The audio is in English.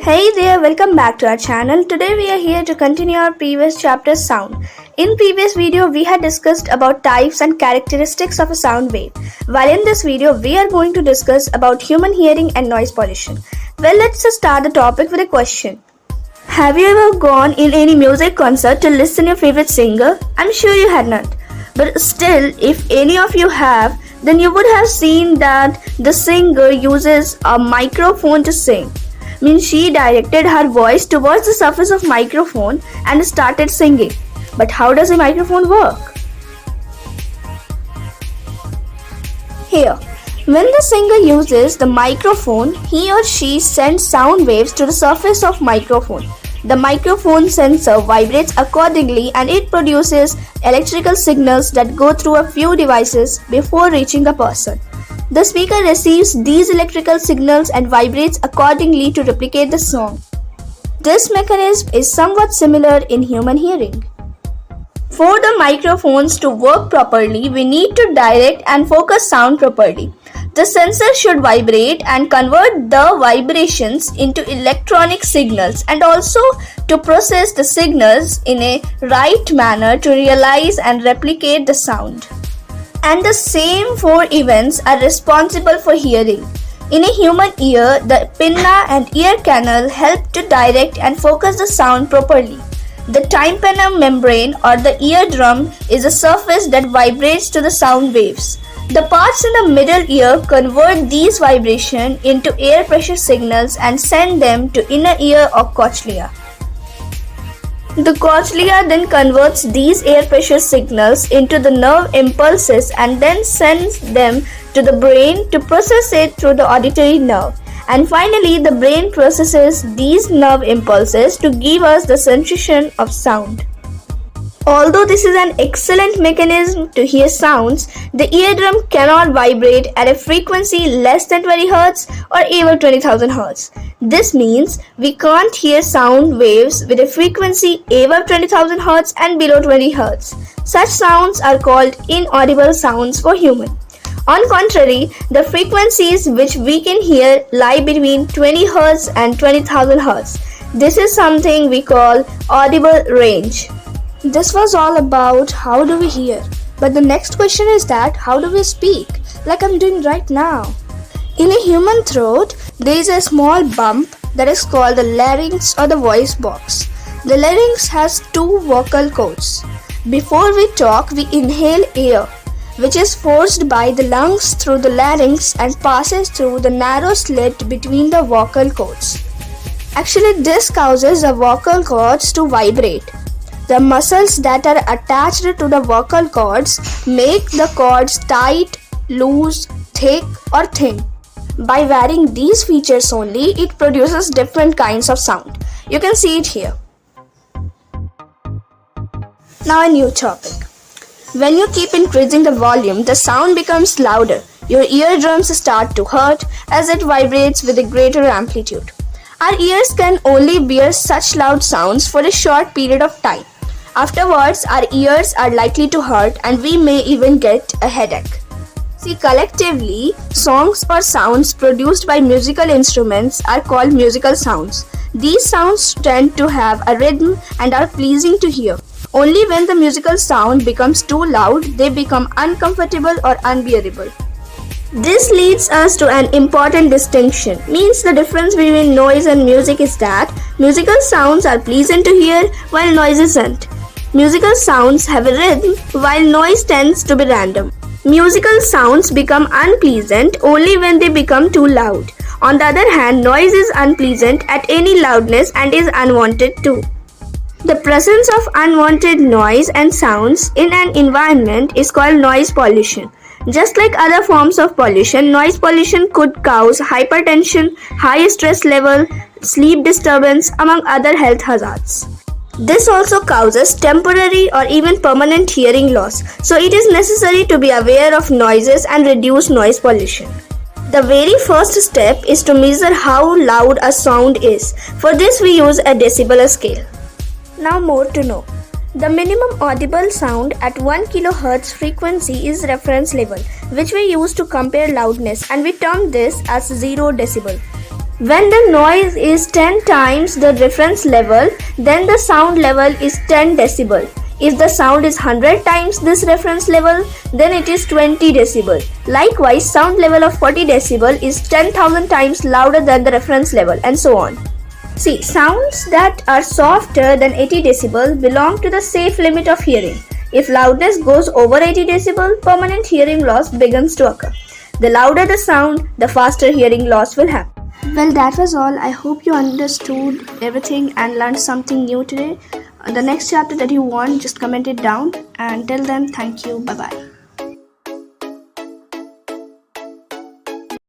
Hey there, welcome back to our channel. Today we are here to continue our previous chapter's sound. In previous video we had discussed about types and characteristics of a sound wave. While in this video we are going to discuss about human hearing and noise pollution. Well, let's just start the topic with a question. Have you ever gone in any music concert to listen to your favorite singer? I'm sure you had not. But still, if any of you have, then you would have seen that the singer uses a microphone to sing. Means she directed her voice towards the surface of microphone and started singing. But how does a microphone work? Here, when the singer uses the microphone, he or she sends sound waves to the surface of microphone. The microphone sensor vibrates accordingly and it produces electrical signals that go through a few devices before reaching a person. The speaker receives these electrical signals and vibrates accordingly to replicate the song. This mechanism is somewhat similar in human hearing. For the microphones to work properly, we need to direct and focus sound properly. The sensor should vibrate and convert the vibrations into electronic signals and also to process the signals in a right manner to realize and replicate the sound. And the same four events are responsible for hearing. In a human ear, the pinna and ear canal help to direct and focus the sound properly. The tympanum membrane or the eardrum is a surface that vibrates to the sound waves. The parts in the middle ear convert these vibrations into air pressure signals and send them to inner ear or cochlea. The cochlea then converts these air pressure signals into the nerve impulses and then sends them to the brain to process it through the auditory nerve. And finally, the brain processes these nerve impulses to give us the sensation of sound. Although this is an excellent mechanism to hear sounds, the eardrum cannot vibrate at a frequency less than 20 Hz or even 20,000 Hz. This means we can't hear sound waves with a frequency above 20,000 Hz and below 20 Hz. Such sounds are called inaudible sounds for human. On contrary, the frequencies which we can hear lie between 20 Hz and 20,000 Hz. This is something we call audible range. This was all about how do we hear. But the next question is that how do we speak, like I'm doing right now. In a human throat, there is a small bump that is called the larynx or the voice box. The larynx has two vocal cords. Before we talk, we inhale air, which is forced by the lungs through the larynx and passes through the narrow slit between the vocal cords. Actually, this causes the vocal cords to vibrate. The muscles that are attached to the vocal cords make the cords tight, loose, thick or thin. By varying these features only, it produces different kinds of sound. You can see it here. Now a new topic. When you keep increasing the volume, the sound becomes louder. Your eardrums start to hurt as it vibrates with a greater amplitude. Our ears can only bear such loud sounds for a short period of time. Afterwards, our ears are likely to hurt and we may even get a headache. See, collectively, songs or sounds produced by musical instruments are called musical sounds. These sounds tend to have a rhythm and are pleasing to hear. Only when the musical sound becomes too loud, they become uncomfortable or unbearable. This leads us to an important distinction. Means the difference between noise and music is that musical sounds are pleasant to hear while noise isn't. Musical sounds have a rhythm while noise tends to be random. Musical sounds become unpleasant only when they become too loud. On the other hand, noise is unpleasant at any loudness and is unwanted too. The presence of unwanted noise and sounds in an environment is called noise pollution. Just like other forms of pollution, noise pollution could cause hypertension, high stress level, sleep disturbance, among other health hazards. This also causes temporary or even permanent hearing loss, so it is necessary to be aware of noises and reduce noise pollution. The very first step is to measure how loud a sound is. For this we use a decibel scale. Now more to know. The minimum audible sound at 1 kHz frequency is reference level, which we use to compare loudness, and we term this as 0 decibel. When the noise is 10 times the reference level, then the sound level is 10 decibel. If the sound is 100 times this reference level, then it is 20 decibel. Likewise, sound level of 40 decibel is 10,000 times louder than the reference level, and so on. See, sounds that are softer than 80 decibel belong to the safe limit of hearing. If loudness goes over 80 decibel, permanent hearing loss begins to occur. The louder the sound, the faster hearing loss will happen. Well, that was all. I hope you understood everything and learned something new today. The next chapter that you want, just comment it down. And till then, thank you. Bye-bye.